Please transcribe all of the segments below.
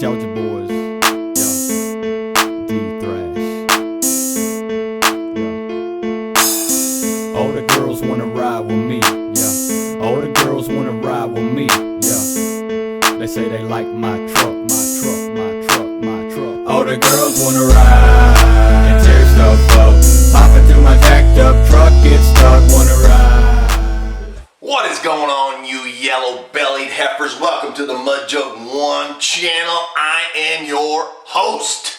out with your boys. All the girls wanna ride with me, yeah. All the girls wanna ride with me, yeah. They say they like my truck, my truck, my truck, my truck. All the girls wanna ride and tear stuff up. Hop into my jacked up truck, get stuck, wanna ride. What is going on, you yellow-bellied heifers? Welcome to the Mud Jug 1 channel. I am your host.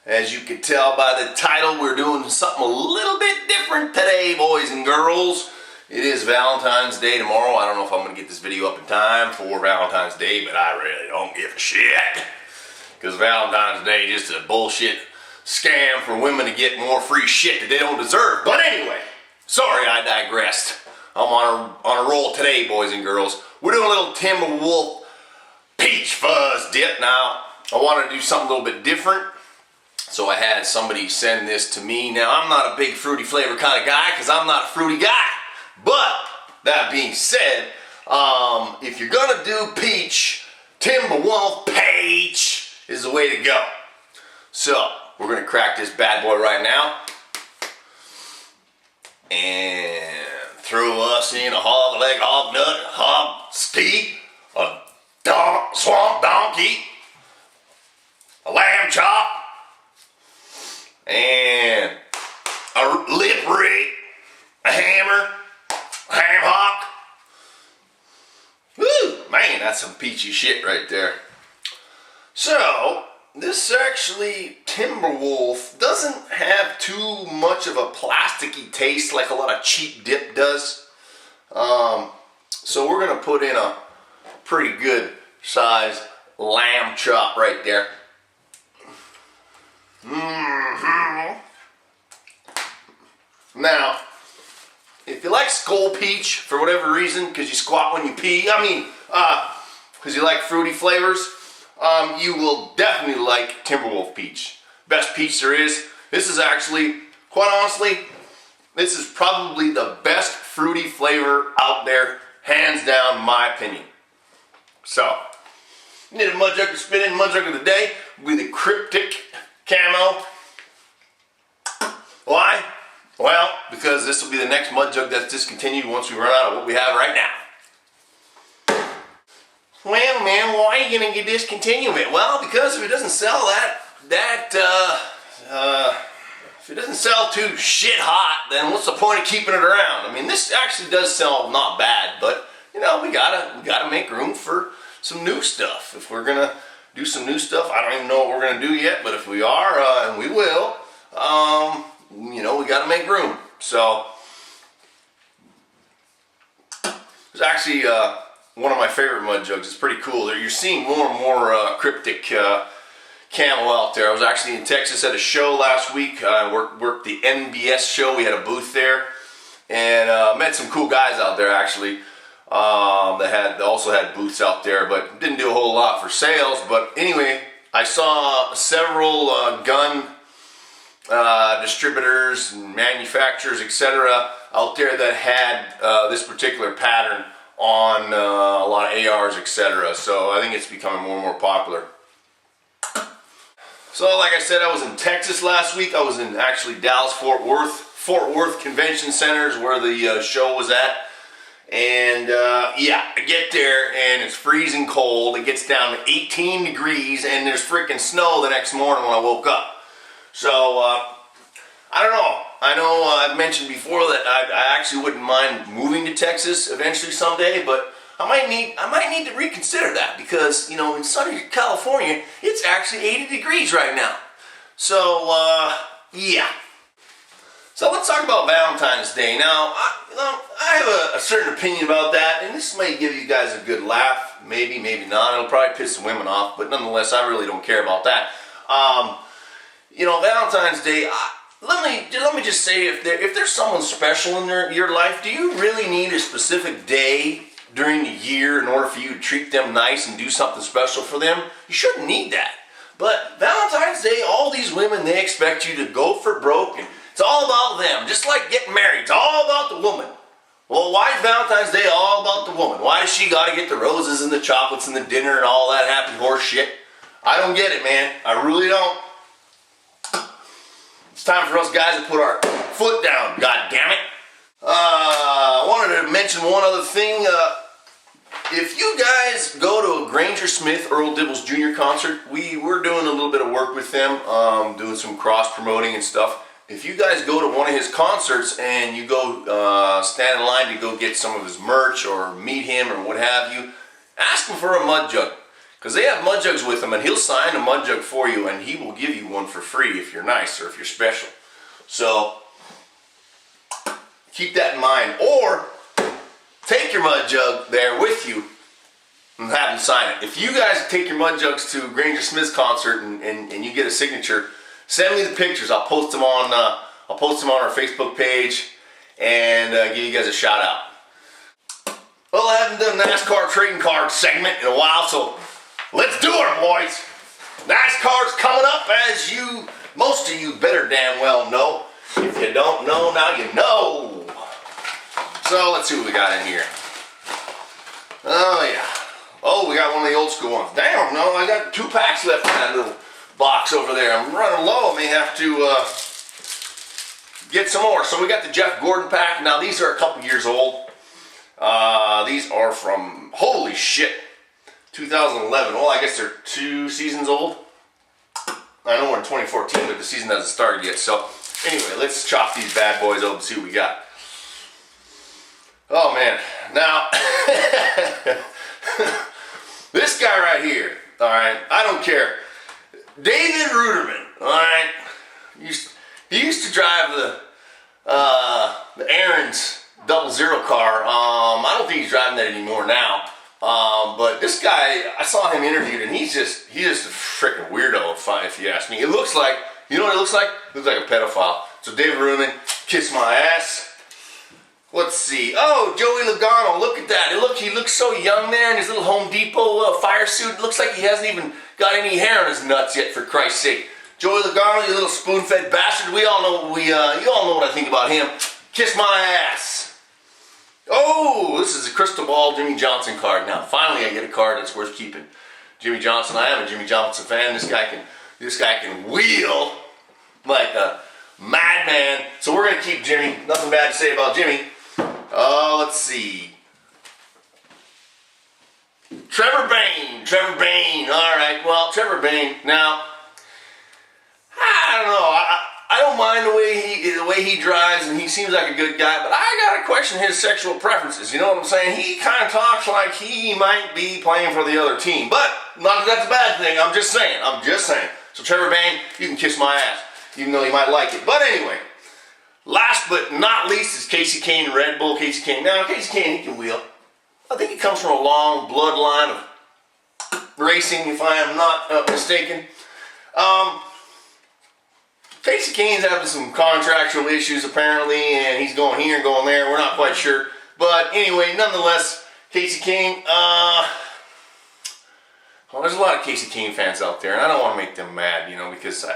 As you can tell by the title, we're doing something a little bit different today, boys and girls. It is Valentine's Day tomorrow. I don't know if I'm going to get this video up in time for Valentine's Day, but I really don't give a shit. Because Valentine's Day is just a bullshit scam for women to get more free shit that they don't deserve. But anyway, sorry I digressed. I'm on a roll today, boys and girls. We're doing a little Timberwolf peach fuzz dip. Now, I wanted to do something a little bit different. So I had somebody send this to me. Now, I'm not a big fruity flavor kind of guy because I'm not a fruity guy. But, that being said, if you're going to do peach, Timberwolf peach is the way to go. So, we're going to crack this bad boy right now. And throw us in a hog leg, hog nut, hog steak, a swamp donkey, a lamb chop, and a lip rig, a hammer, a ham hock. Woo! Man, that's some peachy shit right there. So, this actually, Timberwolf, doesn't have too much of a plasticky taste like a lot of cheap dip does. So we're going to put in a pretty good size lamb chop right there. Now, if you like skull peach for whatever reason, because you squat when you pee, because you like fruity flavors, you will definitely like Timberwolf peach. Best peach there is. This is actually, quite honestly, this is probably the best fruity flavor out there, hands down, in my opinion. So, you need a mud jug to spin in. Mud jug of the day will be the cryptic camo. Why? Well, because this will be the next mud jug that's discontinued once we run out of what we have right now. Well, man, why are you gonna get discontinue it? Well, because if it doesn't sell if it doesn't sell too shit hot, then what's the point of keeping it around? I mean, this actually does sell not bad, but you know, we gotta make room for some new stuff. If we're gonna do some new stuff, I don't even know what we're gonna do yet, but if we are, and we will, you know, we gotta make room. So, there's actually one of my favorite mud jugs. It's pretty cool. You're seeing more and more cryptic camo out there. I was actually in Texas at a show last week. I worked the NBS show. We had a booth there, and met some cool guys out there actually. They also had booths out there, but didn't do a whole lot for sales. But anyway, I saw several gun distributors and manufacturers, etc., out there that had this particular pattern on a lot of ARs, etc. So I think it's becoming more and more popular. So like I said, I was in Texas last week. I was in actually Dallas, Fort Worth Convention Center is where the show was at. And yeah, I get there and it's freezing cold. It gets down to 18 degrees and there's freaking snow the next morning when I woke up. So, I don't know. I know I've mentioned before that I actually wouldn't mind moving to Texas eventually someday, but I might need to reconsider that because, you know, in sunny California, it's actually 80 degrees right now. So, yeah. So let's talk about Valentine's Day. Now, I have a certain opinion about that, and this may give you guys a good laugh. Maybe, maybe not. It'll probably piss some women off, but nonetheless, I really don't care about that. You know, Valentine's Day, let me just say, if there's someone special in your life, do you really need a specific day during the year in order for you to treat them nice and do something special for them? You shouldn't need that. But Valentine's Day, all these women, they expect you to go for broke, and it's all about them. Just like getting married, it's all about the woman. Well, why is Valentine's Day all about the woman? Why does she got to get the roses and the chocolates and the dinner and all that happy horse shit? I don't get it, man. I really don't. It's time for us guys to put our foot down, god damn it. I wanted to mention one other thing. If you guys go to a Granger Smith Earl Dibbles Jr. concert, we're doing a little bit of work with them, doing some cross-promoting and stuff. If you guys go to one of his concerts and you go stand in line to go get some of his merch or meet him or what have you, ask him for a mud jug. Because they have mud jugs with them, and he'll sign a mud jug for you, and he will give you one for free if you're nice or if you're special. So, keep that in mind. Or, take your mud jug there with you and have him sign it. If you guys take your mud jugs to Granger Smith's concert and you get a signature, send me the pictures. I'll post them on our Facebook page and give you guys a shout out. Well, I haven't done a NASCAR trading card segment in a while, so let's do it, boys. NASCAR's coming up, as most of you better damn well know. If you don't know, now you know. So let's see what we got in here. Oh yeah. Oh, we got one of the old school ones. Damn, no, I got 2 packs left in that little box over there. I'm running low. I may have to get some more. So we got the Jeff Gordon pack. Now these are a couple years old. These are from, holy shit, 2011. Well, I guess they're 2 seasons old. I know we're in 2014, but the season hasn't started yet. So anyway, let's chop these bad boys open and see what we got. Oh man, now this guy right here, all right, I don't care. David Ruderman, all right, he used to drive the Aaron's 00 car. I don't think he's driving that anymore now. But this guy, I saw him interviewed, and he's just a freaking weirdo, if you ask me. It looks like, you know what it looks like? It looks like a pedophile. So David Ruderman, kiss my ass. Let's see. Oh, Joey Logano, look at that. He looks so young there in his little Home Depot fire suit. It looks like he hasn't even got any hair on his nuts yet, for Christ's sake. Joey Logano, you little spoon-fed bastard. We all know you all know what I think about him. Kiss my ass. Oh, this is a crystal ball Jimmy Johnson card. Now, finally I get a card that's worth keeping. Jimmy Johnson, I am a Jimmy Johnson fan. This guy can wheel like a madman. So we're gonna keep Jimmy. Nothing bad to say about Jimmy. Let's see. Trevor Bayne. All right. Well, Trevor Bayne. Now, I don't know. I don't mind the way he drives, and he seems like a good guy. But I gotta question his sexual preferences. You know what I'm saying? He kind of talks like he might be playing for the other team. But not that that's a bad thing. I'm just saying. So Trevor Bayne, you can kiss my ass, even though you might like it. But anyway. Last but not least is Casey Kane, Red Bull Casey Kane. Now, Casey Kane, he can wheel. I think he comes from a long bloodline of racing, if I am not mistaken. Casey Kane's having some contractual issues, apparently, and he's going here and going there. We're not quite sure. But anyway, nonetheless, Casey Kane, well, there's a lot of Casey Kane fans out there, and I don't want to make them mad, because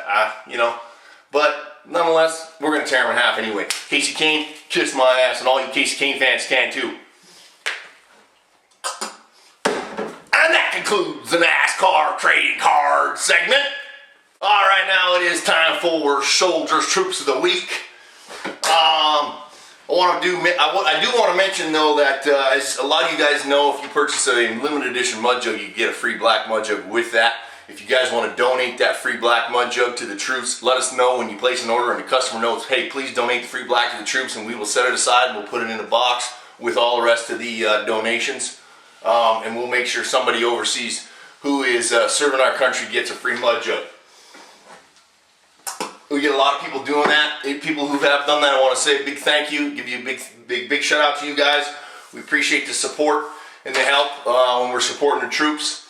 but nonetheless, we're going to tear him in half anyway. Casey Kane, kiss my ass, and all you Casey Kane fans can too. And that concludes the NASCAR trading card segment. All right, now it is time for Soldiers Troops of the Week. I do want to mention though that as a lot of you guys know, if you purchase a limited edition mud jug, you get a free black mud jug with that. If you guys want to donate that free black mud jug to the troops, let us know when you place an order and the customer knows, hey, please donate the free black to the troops, and we will set it aside and we'll put it in a box with all the rest of the donations. And we'll make sure somebody overseas who is serving our country gets a free mud jug. We get a lot of people doing that. People who have done that, I want to say a big thank you. Give you a big shout out to you guys. We appreciate the support and the help when we're supporting the troops.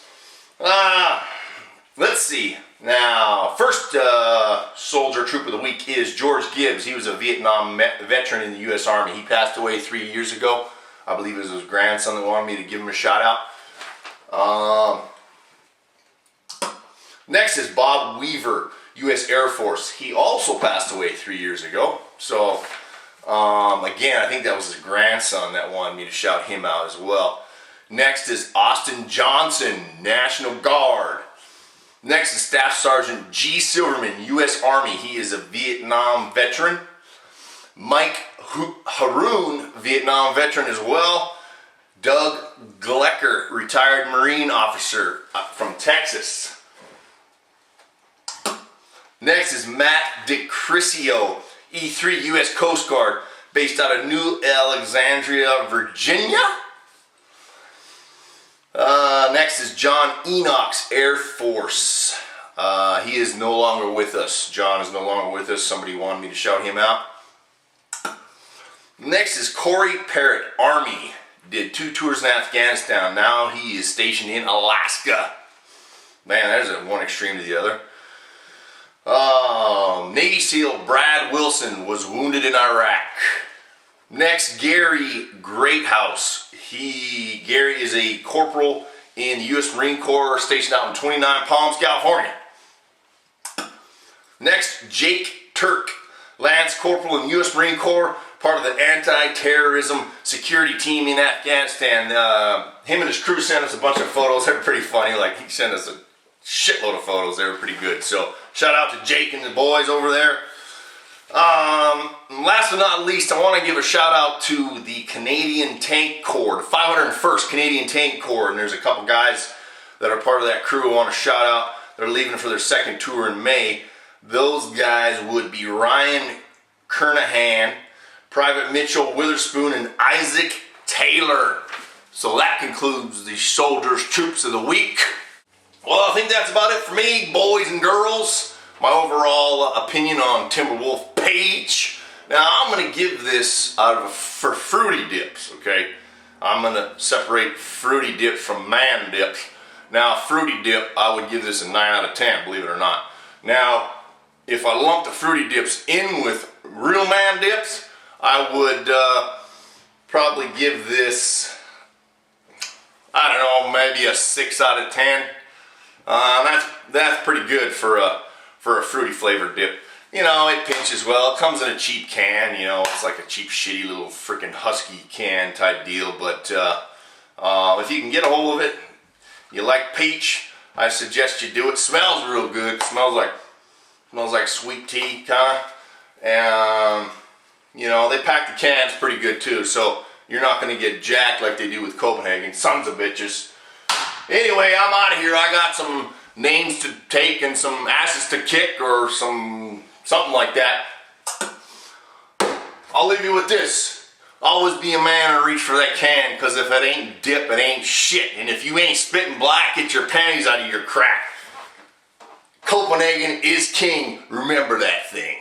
Let's see. Now, first soldier troop of the week is George Gibbs. He was a Vietnam veteran in the U.S. Army. He passed away 3 years ago. I believe it was his grandson that wanted me to give him a shout out. Next is Bob Weaver, U.S. Air Force. He also passed away 3 years ago. So, again, I think that was his grandson that wanted me to shout him out as well. Next is Austin Johnson, National Guard. Next is Staff Sergeant G. Silverman, U.S. Army. He is a Vietnam veteran. Mike Haroon, Vietnam veteran as well. Doug Glecker, retired Marine officer from Texas. Next is Matt DeCrisio, E3 U.S. Coast Guard, based out of New Alexandria, Virginia. Next is John Enochs, Air Force. He is no longer with us. John is no longer with us. Somebody wanted me to shout him out. Next is Corey Parrott, Army. Did 2 tours in Afghanistan. Now he is stationed in Alaska. Man, there's one extreme to the other. Navy SEAL Brad Wilson was wounded in Iraq. Next, Gary Greathouse. Gary is a corporal in the U.S. Marine Corps, stationed out in 29 Palms, California. Next, Jake Turk, Lance Corporal in the U.S. Marine Corps, part of the anti-terrorism security team in Afghanistan. Him and his crew sent us a bunch of photos. They were pretty funny. Like, he sent us a shitload of photos. They were pretty good. So, shout out to Jake and the boys over there. Last but not least, I want to give a shout out to the Canadian Tank Corps, the 501st Canadian Tank Corps, and there's a couple guys that are part of that crew I want to shout out. They're leaving for their second tour in May. Those guys would be Ryan Kernahan, Private Mitchell Witherspoon, and Isaac Taylor. So that concludes the Soldiers Troops of the Week. Well, I think that's about it for me, boys and girls. My overall opinion on Timberwolf Page. Now, I'm going to give this for fruity dips, okay? I'm going to separate fruity dip from man dips. Now, fruity dip, I would give this a 9 out of 10, believe it or not. Now, if I lump the fruity dips in with real man dips, I would probably give this, I don't know, maybe a 6 out of 10. That's pretty good for a fruity flavored dip. You know, it pinches well. It comes in a cheap can, you know, it's like a cheap, shitty little freaking Husky can type deal. But if you can get a hold of it, you like peach, I suggest you do it. Smells real good. It smells like sweet tea, kind of. And, you know, they pack the cans pretty good too, so you're not going to get jacked like they do with Copenhagen. Sons of bitches. Anyway, I'm out of here. I got some names to take and some asses to kick or something like that. I'll leave you with this. Always be a man and reach for that can, because if it ain't dip, it ain't shit. And if you ain't spitting black, get your panties out of your crack. Copenhagen is king. Remember that thing.